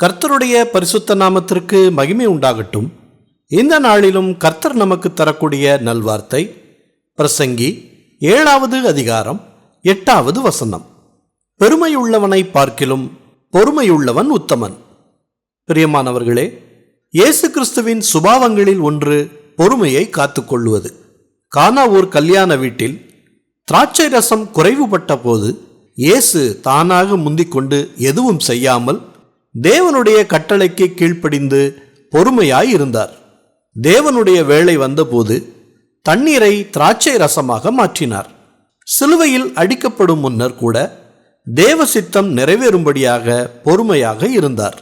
கர்த்தருடைய பரிசுத்த நாமத்திற்கு மகிமை உண்டாகட்டும். இந்த நாளிலும் கர்த்தர் நமக்கு தரக்கூடிய நல்வார்த்தை பிரசங்கி 7வது அதிகாரம் 8வது வசனம். பெருமையுள்ளவனை பார்க்கிலும் பொறுமையுள்ளவன் உத்தமன். பிரியமானவர்களே, இயேசு கிறிஸ்துவின் சுபாவங்களில் ஒன்று பொறுமையை காத்துக்கொள்வது. கானா ஊர் கல்யாண வீட்டில் திராட்சை ரசம் குறைவுபட்ட போது இயேசு தானாக முந்திக்கொண்டு எதுவும் செய்யாமல் தேவனுடைய கட்டளைக்கு கீழ்ப்படிந்து பொறுமையாய் இருந்தார். தேவனுடைய வேளை வந்தபோது தண்ணீரை திராட்சை ரசமாக மாற்றினார். சிலுவையில் அடிக்கப்படும் முன்னர் கூட தேவ சித்தம் நிறைவேறும்படியாக பொறுமையாக இருந்தார்.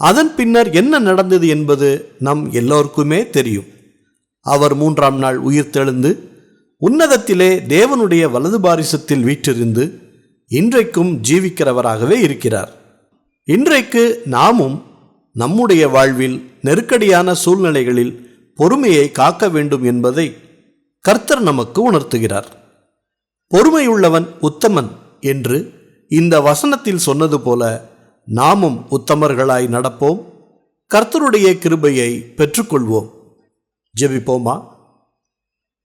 அதன் பின்னர் என்ன நடந்தது என்பது நம் எல்லோருக்குமே தெரியும். அவர் 3ஆம் நாள் உயிர்த்தெழுந்து உன்னதத்திலே தேவனுடைய வலது பாரிசத்தில் வீற்றிருந்து இன்றைக்கும் ஜீவிக்கிறவராகவே இருக்கிறார். இன்றைக்கு நாமும் நம்முடைய வாழ்வில் நெருக்கடியான சூழ்நிலைகளில் பொறுமையை காக்க வேண்டும் என்பதை கர்த்தர் நமக்கு உணர்த்துகிறார். பொறுமையுள்ளவன் உத்தமன் என்று இந்த வசனத்தில் சொன்னது போல நாமும் உத்தமர்களாய் நடப்போம். கர்த்தருடைய கிருபையை பெற்றுக்கொள்வோம். ஜெபிப்போமா.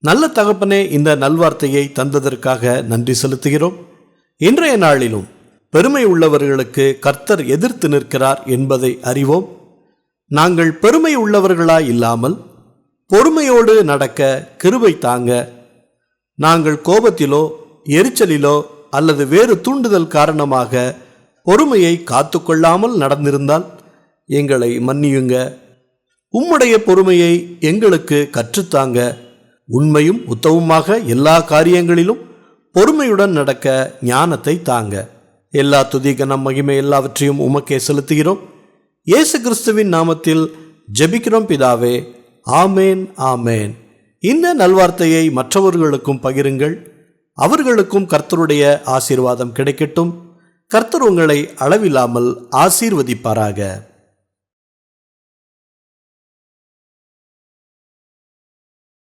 நல்ல தகப்பனே, இந்த நல்வார்த்தையை தந்ததற்காக நன்றி செலுத்துகிறோம். இன்றைய நாளிலும் பெருமை உள்ளவர்களுக்கு கர்த்தர் எதிர்த்து நிற்கிறார் என்பதை அறிவோம். நாங்கள் பெருமை உள்ளவர்களாய் இல்லாமல் பொறுமையோடு நடக்க கிருபை தாங்க. நாங்கள் கோபத்திலோ எரிச்சலிலோ அல்லது வேறு தூண்டுதல் காரணமாக பொறுமையை காத்துக்கொள்ளாமல் நடந்திருந்தால் எங்களை மன்னியுங்க. உம்முடைய பொறுமையை எங்களுக்கு கற்றுத்தாங்க. உண்மையும் உத்தமமாக எல்லா காரியங்களிலும் பொறுமையுடன் நடக்க ஞானத்தை தாங்க. எல்லா துதி கனம் மகிமை எல்லாவற்றையும் உமக்கே செலுத்துகிறோம். இயேசு கிறிஸ்துவின் நாமத்தில் ஜெபிக்கிறோம் பிதாவே. ஆமேன், ஆமேன். இந்த நல்வார்த்தையை மற்றவர்களுக்கும் பகிருங்கள். அவர்களுக்கும் கர்த்தருடைய ஆசீர்வாதம் கிடைக்கட்டும். கர்த்தர் உங்களை அளவில்லாமல் ஆசீர்வதிப்பாராக.